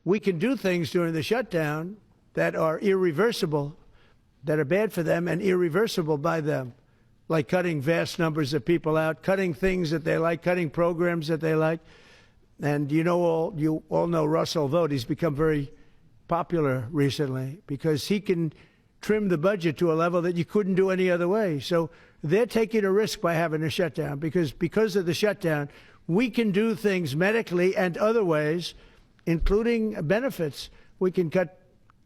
we can do things during the shutdown that are irreversible, that are bad for them and irreversible by them, like cutting vast numbers of people out, cutting things that they like, cutting programs that they like. And you all know Russell Vought. He's become very popular recently because he can trim the budget to a level that you couldn't do any other way. So they're taking a risk by having a shutdown because of the shutdown, we can do things medically and other ways, including benefits. We can cut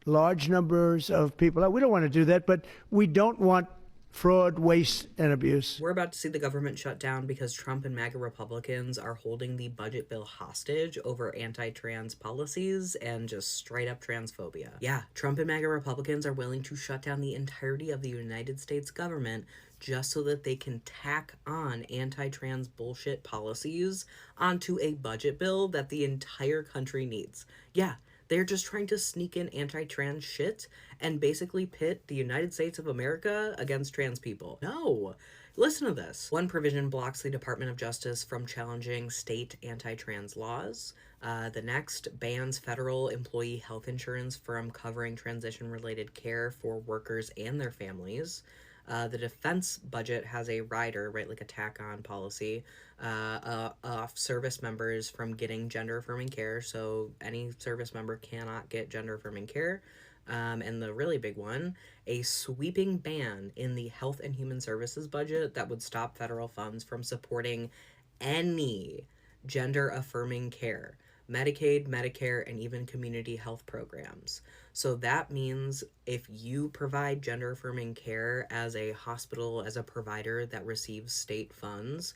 large numbers of people out. We don't want to do that, but we don't want fraud, waste, and abuse. We're about to see the government shut down because Trump and MAGA Republicans are holding the budget bill hostage over anti-trans policies and just straight up transphobia. Yeah, Trump and MAGA Republicans are willing to shut down the entirety of the United States government just so that they can tack on anti-trans bullshit policies onto a budget bill that the entire country needs. Yeah, they're just trying to sneak in anti-trans shit and basically pit the United States of America against trans people. No. Listen to this. One provision blocks the Department of Justice from challenging state anti-trans laws. The next bans federal employee health insurance from covering transition-related care for workers and their families. The defense budget has a rider, right, like a tack-on policy, off service members from getting gender-affirming care, so any service member cannot get gender-affirming care. And the really big one, a sweeping ban in the Health and Human Services budget that would stop federal funds from supporting any gender-affirming care. Medicaid, Medicare, and even community health programs. So that means if you provide gender-affirming care as a hospital, as a provider that receives state funds,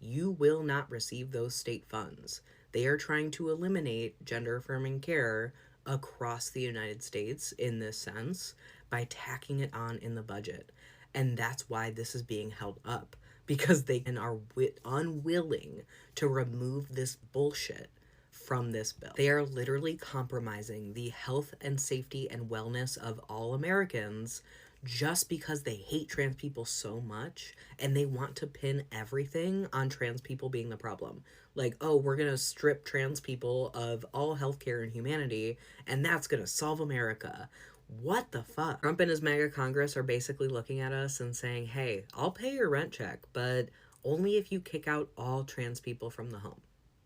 you will not receive those state funds. They are trying to eliminate gender-affirming care across the United States in this sense by tacking it on in the budget. And that's why this is being held up, because they are unwilling to remove this bullshit from this bill. They are literally compromising the health and safety and wellness of all Americans just because they hate trans people so much and they want to pin everything on trans people being the problem. Like, oh, we're gonna strip trans people of all healthcare and humanity and that's gonna solve America. What the fuck? Trump and his MAGA Congress are basically looking at us and saying, hey, I'll pay your rent check, but only if you kick out all trans people from the home.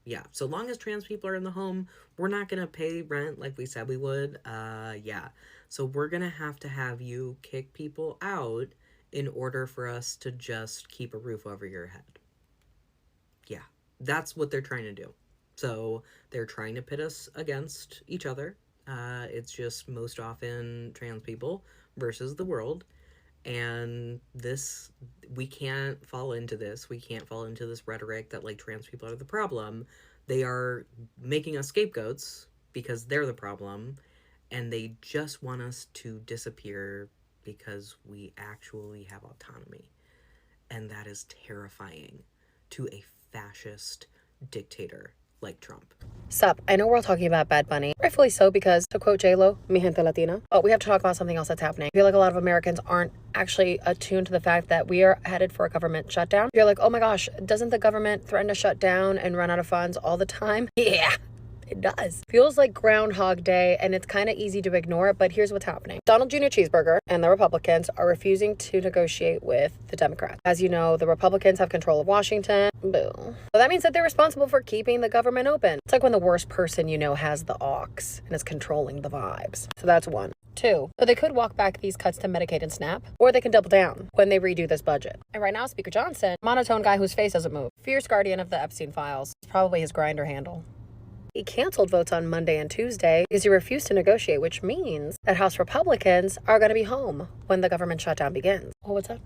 Yeah, so long as trans people are in the home, we're not going to pay rent like we said we would. Yeah, so we're going to have you kick people out in order for us to just keep a roof over your head. Yeah, that's what they're trying to do. So they're trying to pit us against each other. It's just most often trans people versus the world. And we can't fall into this. We can't fall into this rhetoric that, like, trans people are the problem. They are making us scapegoats because they're the problem. And they just want us to disappear because we actually have autonomy. And that is terrifying to a fascist dictator like Trump. Sup, I know we're all talking about Bad Bunny. Rightfully so, because to quote J-Lo, mi gente latina. Oh, we have to talk about something else that's happening. I feel like a lot of Americans aren't actually attuned to the fact that we are headed for a government shutdown. You're like, oh my gosh, doesn't the government threaten to shut down and run out of funds all the time? Yeah. It does. Feels like Groundhog Day, and it's kind of easy to ignore it, but here's what's happening. Donald Jr. Cheeseburger and the Republicans are refusing to negotiate with the Democrats. As you know, the Republicans have control of Washington. Boo. So that means that they're responsible for keeping the government open. It's like when the worst person you know has the aux and is controlling the vibes. So that's one. Two, so they could walk back these cuts to Medicaid and SNAP, or they can double down when they redo this budget. And right now, Speaker Johnson, monotone guy whose face doesn't move, fierce guardian of the Epstein files, it's probably his grinder handle. He canceled votes on Monday and Tuesday because he refused to negotiate, which means that House Republicans are going to be home when the government shutdown begins. Oh, what's that?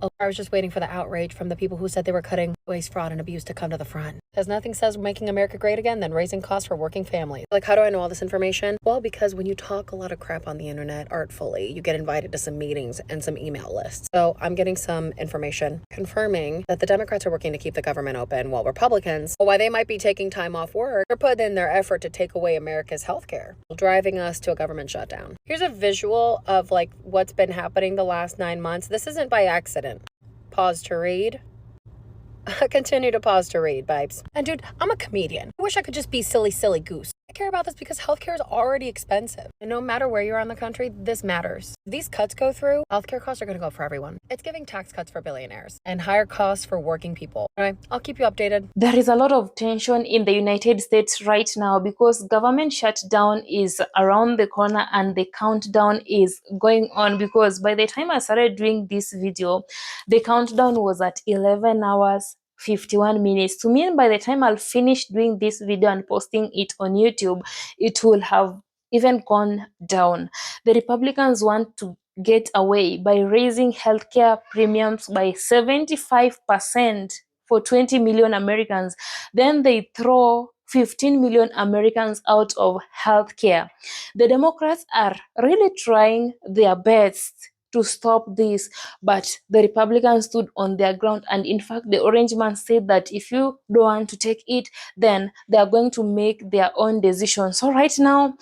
Oh, I was just waiting for the outrage from the people who said they were cutting waste, fraud, and abuse to come to the front. Because nothing says making America great again than raising costs for working families. Like, how do I know all this information? Well, because when you talk a lot of crap on the internet artfully, you get invited to some meetings and some email lists. So I'm getting some information confirming that the Democrats are working to keep the government open, while Republicans, while they might be taking time off work, are putting in their effort to take away America's healthcare, driving us to a government shutdown. Here's a visual of like what's been happening the last 9 months. This isn't by accident. Pause to read. Continue to pause to read, vibes. And dude, I'm a comedian. I wish I could just be silly, silly goose. I care about this because healthcare is already expensive. And no matter where you are in the country, this matters. If these cuts go through, healthcare costs are going to go for everyone. It's giving tax cuts for billionaires and higher costs for working people. Anyway, I'll keep you updated. There is a lot of tension in the United States right now because government shutdown is around the corner and the countdown is going on, because by the time I started doing this video, the countdown was at 11 hours 51 minutes. To mean by the time I'll finish doing this video and posting it on YouTube, it will have even gone down. The Republicans want to get away by raising healthcare premiums by 75% for 20 million Americans. Then they throw 15 million Americans out of healthcare. The Democrats are really trying their best to stop this, but the Republicans stood on their ground, and in fact the orange man said that if you don't want to take it, then they are going to make their own decision. So right now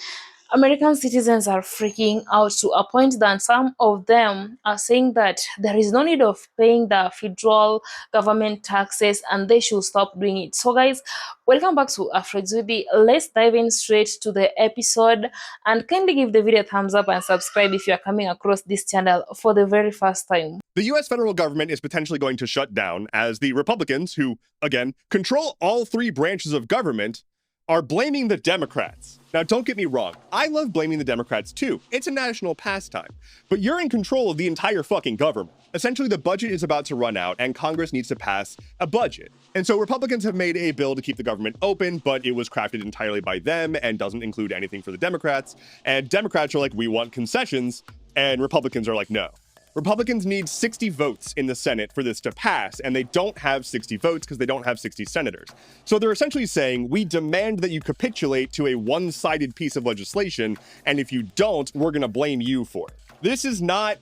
American citizens are freaking out to a point that some of them are saying that there is no need of paying the federal government taxes and they should stop doing it. So guys, welcome back to Afrojudy. Let's dive in straight to the episode, and kindly give the video a thumbs up and subscribe if you are coming across this channel for the very first time. The U.S. federal government is potentially going to shut down as the Republicans, who, again, control all three branches of government, are blaming the Democrats. Now, don't get me wrong. I love blaming the Democrats too. It's a national pastime. But you're in control of the entire fucking government. Essentially, the budget is about to run out and Congress needs to pass a budget. And so Republicans have made a bill to keep the government open, but it was crafted entirely by them and doesn't include anything for the Democrats. And Democrats are like, we want concessions. And Republicans are like, no. Republicans need 60 votes in the Senate for this to pass, and they don't have 60 votes because they don't have 60 senators. So they're essentially saying, we demand that you capitulate to a one-sided piece of legislation, and if you don't, we're going to blame you for it. This is not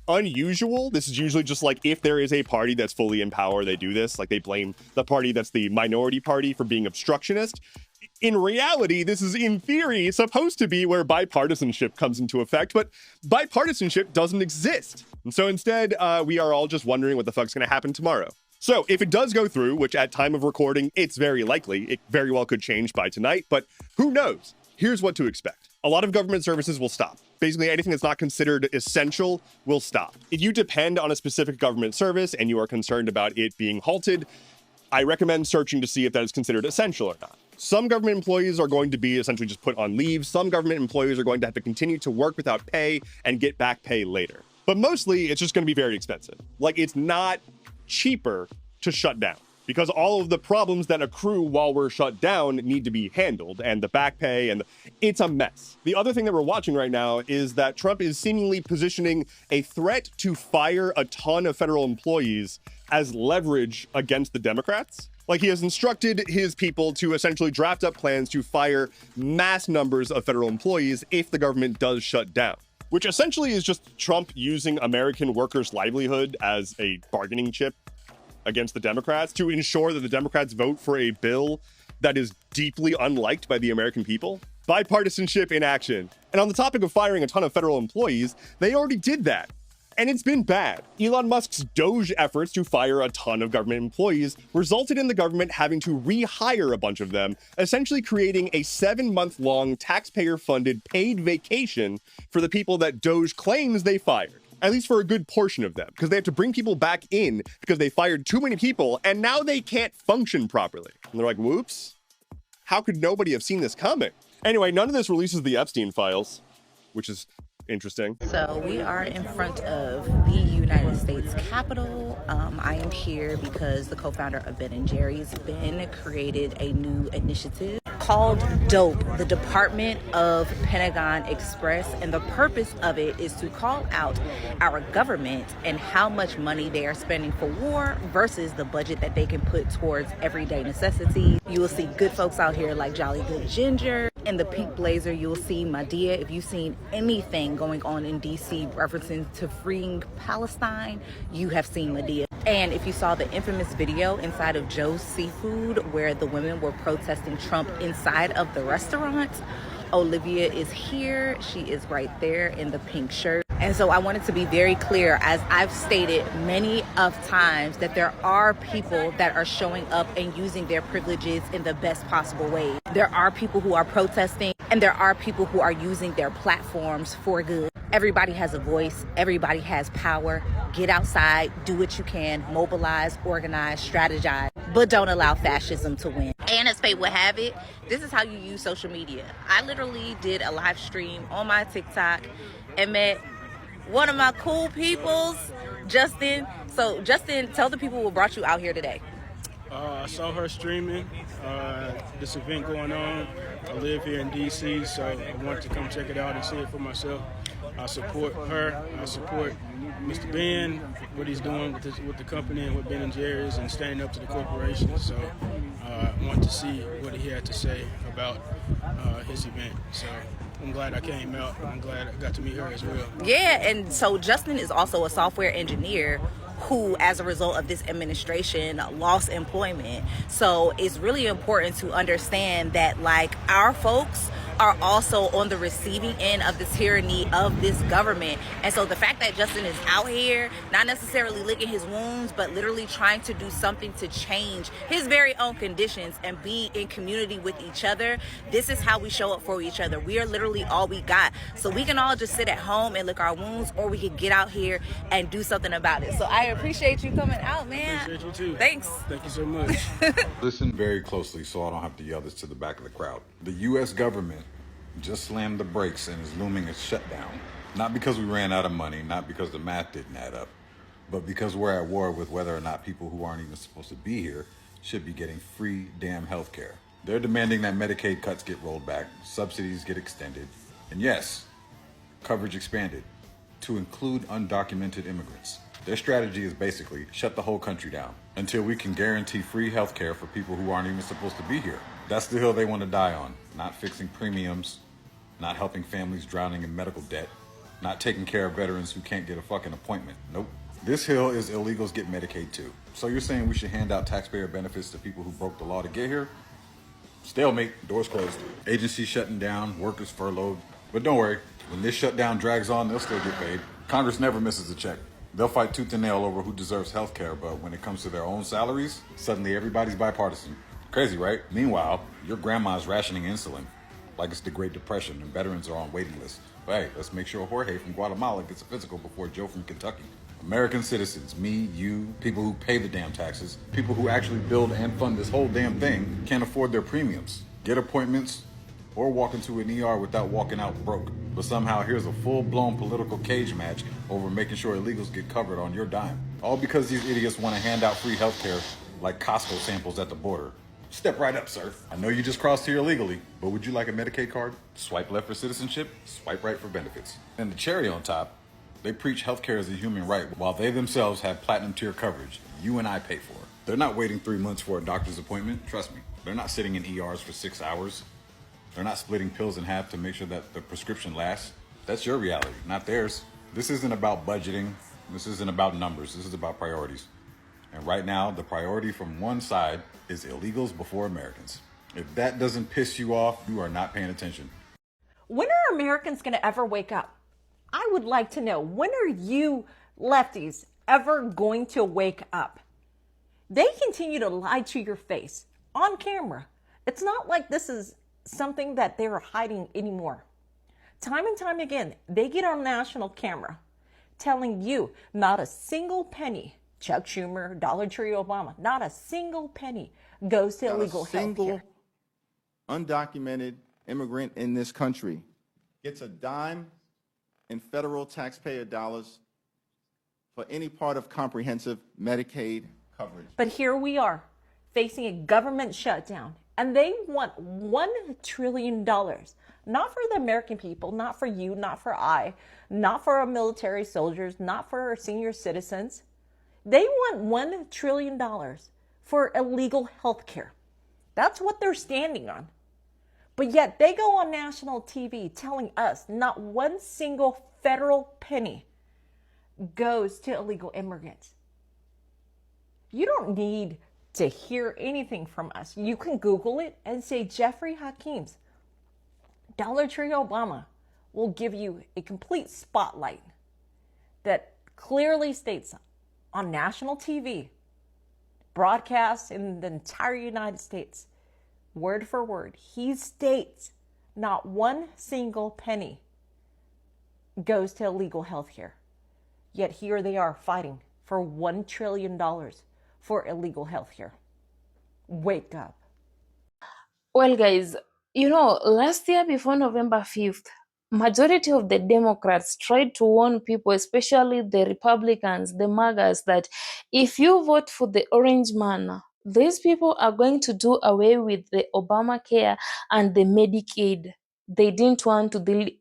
unusual. This is usually just like if there is a party that's fully in power, they do this. Like they blame the party that's the minority party for being obstructionist. In reality, this is in theory supposed to be where bipartisanship comes into effect, but bipartisanship doesn't exist. And so instead, we are all just wondering what the fuck's going to happen tomorrow. So if it does go through, which at time of recording, it's very likely, it very well could change by tonight, but who knows? Here's what to expect. A lot of government services will stop. Basically, anything that's not considered essential will stop. If you depend on a specific government service and you are concerned about it being halted, I recommend searching to see if that is considered essential or not. Some government employees are going to be essentially just put on leave. Some government employees are going to have to continue to work without pay and get back pay later. But mostly, it's just going to be very expensive. Like, it's not cheaper to shut down because all of the problems that accrue while we're shut down need to be handled, and the back pay, and it's a mess. The other thing that we're watching right now is that Trump is seemingly positioning a threat to fire a ton of federal employees as leverage against the Democrats. Like, he has instructed his people to essentially draft up plans to fire mass numbers of federal employees if the government does shut down, which essentially is just Trump using American workers' livelihood as a bargaining chip against the Democrats to ensure that the Democrats vote for a bill that is deeply unliked by the American people. Bipartisanship in action. And on the topic of firing a ton of federal employees, they already did that. And it's been bad. Elon Musk's Doge efforts to fire a ton of government employees resulted in the government having to rehire a bunch of them, essentially creating a 7-month-long taxpayer-funded paid vacation for the people that Doge claims they fired. At least for a good portion of them, because they have to bring people back in because they fired too many people and now they can't function properly. And they're like, whoops, how could nobody have seen this coming? Anyway, none of this releases the Epstein files, which is interesting. So we are in front of the United States Capitol. I am here because the co-founder of Ben & Jerry's, Ben, created a new initiative called DOPE, the Department of Pentagon Express, and the purpose of it is to call out our government and how much money they are spending for war versus the budget that they can put towards everyday necessities. You will see good folks out here like Jolly Good Ginger. In the pink blazer, you'll see Madea. If you've seen anything going on in DC referencing to freeing Palestine, you have seen Madea. And if you saw the infamous video inside of Joe's Seafood where the women were protesting Trump inside of the restaurant, Olivia is here. She is right there in the pink shirt. And so I wanted to be very clear, as I've stated many of times, that there are people that are showing up and using their privileges in the best possible way. There are people who are protesting, and there are people who are using their platforms for good. Everybody has a voice. Everybody has power. Get outside, do what you can, mobilize, organize, strategize, but don't allow fascism to win. And as fate would have it, this is how you use social media. I literally did a live stream on my TikTok and met one of my cool peoples, Justin. So Justin, tell the people what brought you out here today. I saw her streaming this event going on. I live here in DC, so I wanted to come check it out and see it for myself. I support her. I support Mr. Ben, what he's doing with the company and with Ben & Jerry's and standing up to the corporations. So I want to see what he had to say about his event. So I'm glad I came out. I'm glad I got to meet her as well. Yeah, and so Justin is also a software engineer who, as a result of this administration, lost employment. So it's really important to understand that, like, our folks are also on the receiving end of the tyranny of this government. And so the fact that Justin is out here, not necessarily licking his wounds, but literally trying to do something to change his very own conditions and be in community with each other, this is how we show up for each other. We are literally all we got. So we can all just sit at home and lick our wounds, or we can get out here and do something about it. So I appreciate you coming out, man. Appreciate you too. Thanks. Thank you so much. Listen very closely so I don't have to yell this to the back of the crowd. The U.S. government just slammed the brakes and is looming a shutdown. Not because we ran out of money, not because the math didn't add up, but because we're at war with whether or not people who aren't even supposed to be here should be getting free damn health care. They're demanding that Medicaid cuts get rolled back, subsidies get extended, and yes, coverage expanded to include undocumented immigrants. Their strategy is basically shut the whole country down until we can guarantee free health care for people who aren't even supposed to be here. That's the hill they want to die on, not fixing premiums, not helping families drowning in medical debt, not taking care of veterans who can't get a fucking appointment. Nope. This hill is illegals get Medicaid too. So you're saying we should hand out taxpayer benefits to people who broke the law to get here? Stalemate, doors closed. Agencies shutting down, workers furloughed. But don't worry, when this shutdown drags on, they'll still get paid. Congress never misses a check. They'll fight tooth and nail over who deserves health care, but when it comes to their own salaries, suddenly everybody's bipartisan. Crazy, right? Meanwhile, your grandma's rationing insulin like it's the Great Depression and veterans are on waiting lists. But hey, let's make sure Jorge from Guatemala gets a physical before Joe from Kentucky. American citizens, me, you, people who pay the damn taxes, people who actually build and fund this whole damn thing, can't afford their premiums, get appointments, or walk into an ER without walking out broke. But somehow here's a full-blown political cage match over making sure illegals get covered on your dime. All because these idiots want to hand out free health care like Costco samples at the border. Step right up, sir. I know you just crossed here illegally, but would you like a Medicaid card? Swipe left for citizenship, swipe right for benefits. And the cherry on top, they preach healthcare as a human right while they themselves have platinum tier coverage you and I pay for. They're not waiting 3 months for a doctor's appointment, trust me. They're not sitting in ERs for 6 hours. They're not splitting pills in half to make sure that the prescription lasts. That's your reality, not theirs. This isn't about budgeting. This isn't about numbers. This is about priorities. And right now, the priority from one side is illegals before Americans. If that doesn't piss you off, you are not paying attention. When are Americans going to ever wake up? I would like to know, when are you lefties ever going to wake up? They continue to lie to your face on camera. It's not like this is something that they're hiding anymore. Time and time again, they get on national camera telling you not a single penny, Chuck Schumer, Dollar Tree Obama, not a single penny goes to illegal health care. Undocumented immigrant in this country gets a dime in federal taxpayer dollars for any part of comprehensive Medicaid coverage. But here we are facing a government shutdown, and they want $1 trillion, not for the American people, not for you, not for I, not for our military soldiers, not for our senior citizens. They want $1 trillion for illegal health care. That's what they're standing on. But yet they go on national TV telling us not one single federal penny goes to illegal immigrants. You don't need to hear anything from us. You can Google it and say Jeffrey Hakeem's Dollar Tree Obama will give you a complete spotlight that clearly states on national TV, broadcast in the entire United States, word for word, he states not one single penny goes to illegal health care. Yet here they are fighting for $1 trillion for illegal health care. Wake up. Well, guys, last year before November 5th, majority of the Democrats tried to warn people, especially the Republicans, the MAGAs, that if you vote for the orange man, these people are going to do away with the Obamacare and the Medicaid. They didn't want to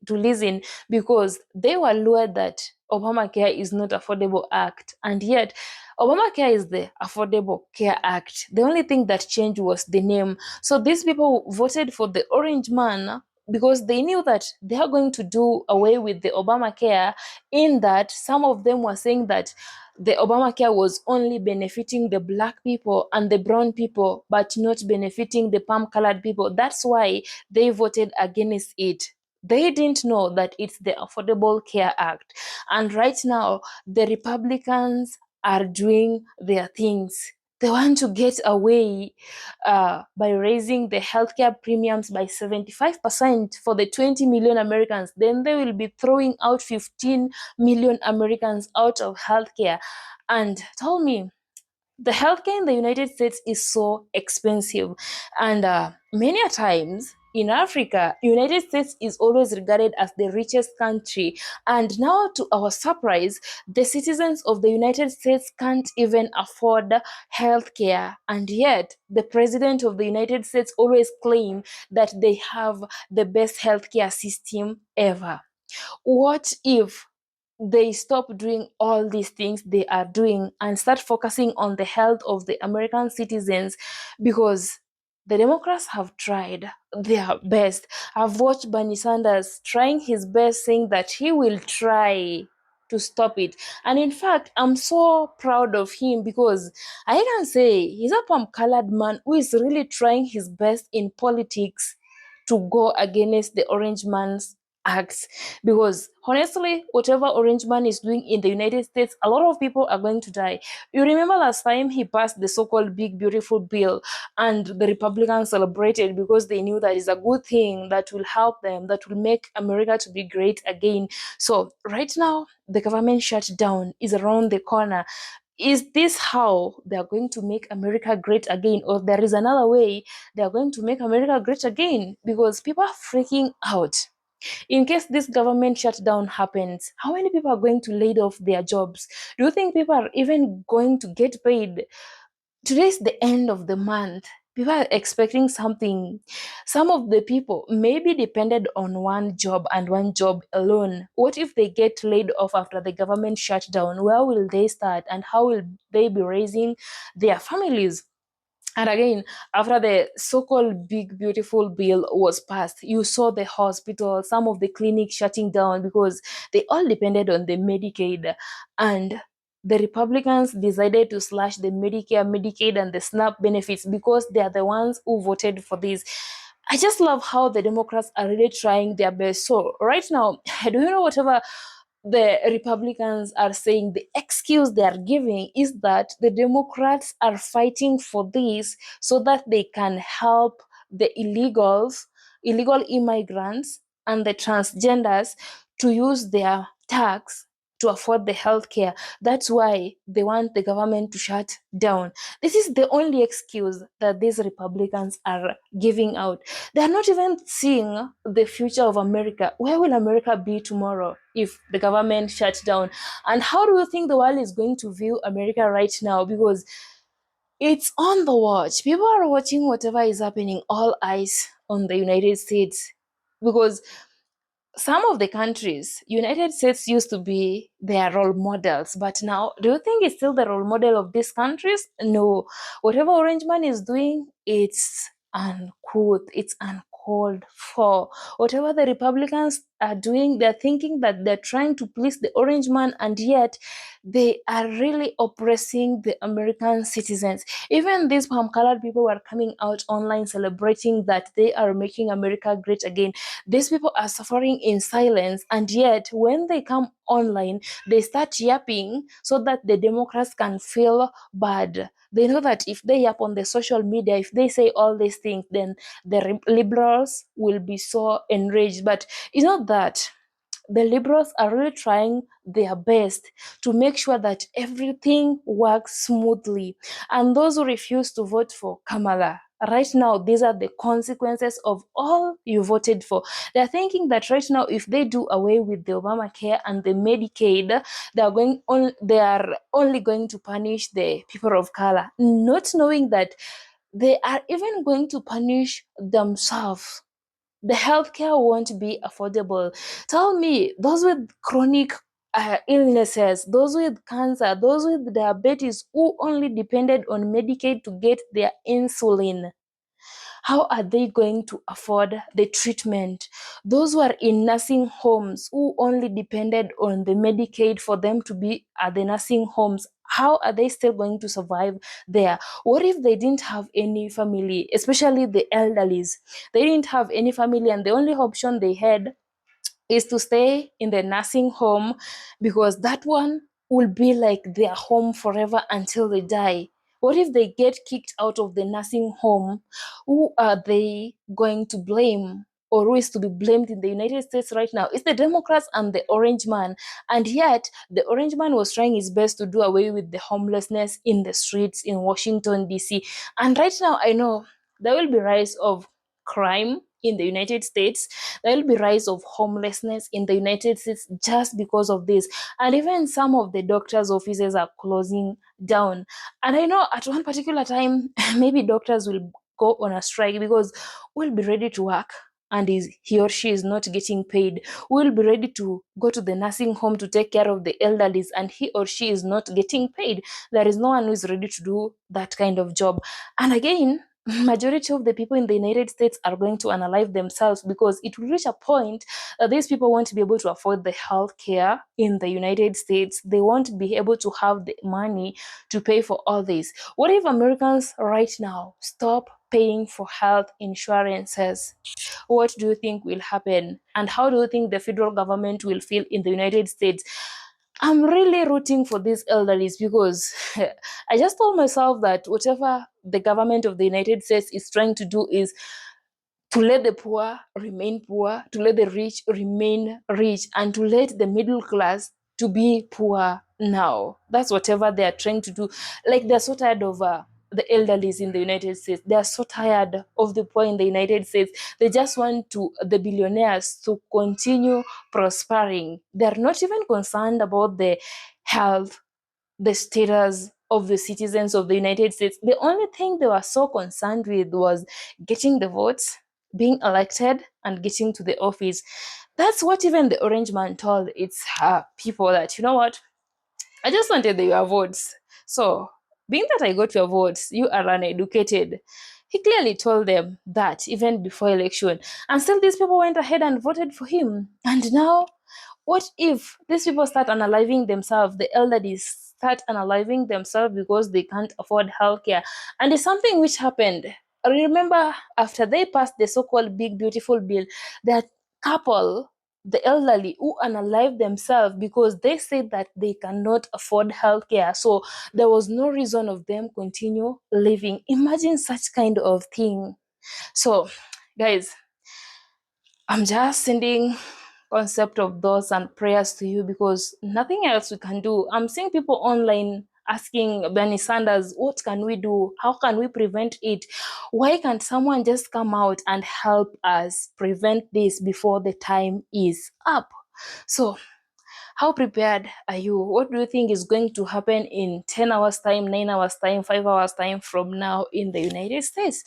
listen because they were lured that Obamacare is not affordable act, and yet Obamacare is the Affordable Care Act. The only thing that changed was the name. So these people voted for the orange man because they knew that they are going to do away with the Obamacare, in that some of them were saying that the Obamacare was only benefiting the black people and the brown people, but not benefiting the palm-colored people. That's why they voted against it. They didn't know that it's the Affordable Care Act. And right now, the Republicans are doing their things. They want to get away by raising the healthcare premiums by 75% for the 20 million Americans. Then they will be throwing out 15 million Americans out of healthcare. And tell me, the healthcare in the United States is so expensive, and many a times in Africa, United States is always regarded as the richest country, and now to our surprise, the citizens of the United States can't even afford healthcare, and yet the president of the United States always claim that they have the best healthcare system ever. What if they stop doing all these things they are doing and start focusing on the health of the American citizens? Because the Democrats have tried their best. I've watched Bernie Sanders trying his best, saying that he will try to stop it. And in fact, I'm so proud of him because I can say he's a palm-colored man who is really trying his best in politics to go against the orange man's acts. Because honestly, whatever orange man is doing in the United States, a lot of people are going to die. You remember last time he passed the so-called big beautiful bill, and the Republicans celebrated because they knew that it's a good thing that will help them, that will make America to be great again. So right now, the government shutdown is around the corner. Is this how they are going to make America great again? Or there is another way they are going to make America great again? Because people are freaking out. In case this government shutdown happens, how many people are going to lay off their jobs? Do you think people are even going to get paid? Today's the end of the month. People are expecting something. Some of the people may be dependent on one job and one job alone. What if they get laid off after the government shutdown? Where will they start, and how will they be raising their families? And again, after the so-called big beautiful bill was passed, you saw the hospital, some of the clinics shutting down because they all depended on the Medicaid. And the Republicans decided to slash the Medicare, Medicaid, and the SNAP benefits because they are the ones who voted for this. I just love how the Democrats are really trying their best. So right now, do you know whatever the Republicans are saying, the excuse they are giving is that the Democrats are fighting for this so that they can help the illegal immigrants, and the transgenders to use their tax to afford the health care. That's why they want the government to shut down. This is the only excuse that these Republicans are giving out. They are not even seeing the future of America. Where will America be tomorrow if the government shuts down? And how do you think the world is going to view America right now? Because it's on the watch. People are watching whatever is happening, all eyes on the United States. Because some of the countries, United States used to be their role models, but now, do you think it's still the role model of these countries? No. Whatever Orange Man is doing, it's uncouth, it's uncalled for. Whatever the Republicans are doing, they're thinking that they're trying to please the Orange Man, and yet they are really oppressing the American citizens. Even these palm colored people were coming out online celebrating that they are making America great again. These people are suffering in silence, and yet when they come online, they start yapping so that the Democrats can feel bad. They know that if they yap on the social media, if they say all these things, then the liberals will be so enraged. But it's not that. The liberals are really trying their best to make sure that everything works smoothly. And those who refuse to vote for Kamala, right now, these are the consequences of all you voted for. They're thinking that right now, if they do away with the Obamacare and the Medicaid, they are only going to punish the people of color, not knowing that they are even going to punish themselves. The healthcare won't be affordable. Tell me, those with chronic illnesses, those with cancer, those with diabetes who only depended on Medicaid to get their insulin, how are they going to afford the treatment? Those who are in nursing homes who only depended on the Medicaid for them to be at the nursing homes, how are they still going to survive there? What if they didn't have any family, especially the elderlies? They didn't have any family, and the only option they had is to stay in the nursing home, because that one will be like their home forever until they die. What if they get kicked out of the nursing home? Who are they going to blame? Or who is to be blamed in the United States right now? It's the Democrats and the orange man. And yet, the orange man was trying his best to do away with the homelessness in the streets in Washington, D.C. And right now, I know there will be rise of crime in the United States. There will be rise of homelessness in the United States just because of this. And even some of the doctors' offices are closing down. And I know at one particular time, maybe doctors will go on a strike because we'll be ready to work and he or she is not getting paid. We'll be ready to go to the nursing home to take care of the elderly and he or she is not getting paid. There is no one who is ready to do that kind of job. And again, majority of the people in the United States are going to unalive themselves, because it will reach a point that these people won't be able to afford the health care in the United States. They won't be able to have the money to pay for all this. What if Americans right now stop paying for health insurances? What do you think will happen? And how do you think the federal government will feel in the United States? I'm really rooting for these elderlies, because I just told myself that whatever the government of the United States is trying to do is to let the poor remain poor, to let the rich remain rich, and to let the middle class to be poor now. That's whatever they are trying to do. Like, they're so tired of the elderlies in the United States. They are so tired of the poor in the United States. They just want the billionaires to continue prospering. They're not even concerned about the health, the status of the citizens of the United States. The only thing they were so concerned with was getting the votes, being elected, and getting to the office. That's what even the orange man told its people, that, you know what, I just wanted your votes. So, being that I got your votes, you are uneducated. He clearly told them that even before election. And still these people went ahead and voted for him. And now, what if these people start unaliving themselves, the elderly start unaliving themselves because they can't afford healthcare? And it's something which happened. Remember, after they passed the so-called big beautiful bill, that couple, the elderly, who unalive themselves because they said that they cannot afford healthcare. So there was no reason of them continue living. Imagine such kind of thing. So, guys, I'm just sending concept of thoughts and prayers to you, because nothing else we can do. I'm seeing people online asking Bernie Sanders, what can we do? How can we prevent it? Why can't someone just come out and help us prevent this before the time is up? So, how prepared are you? What do you think is going to happen in 10 hours time, 9 hours time, 5 hours time from now in the United States?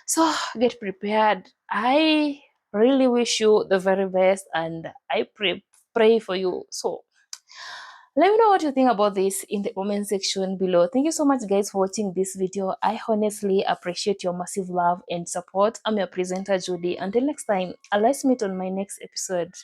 So get prepared. I really wish you the very best, and I pray for you. So let me know what you think about this in the comment section below. Thank you so much, guys, for watching this video. I honestly appreciate your massive love and support. I'm your presenter, Judy. Until next time, let's meet on my next episode.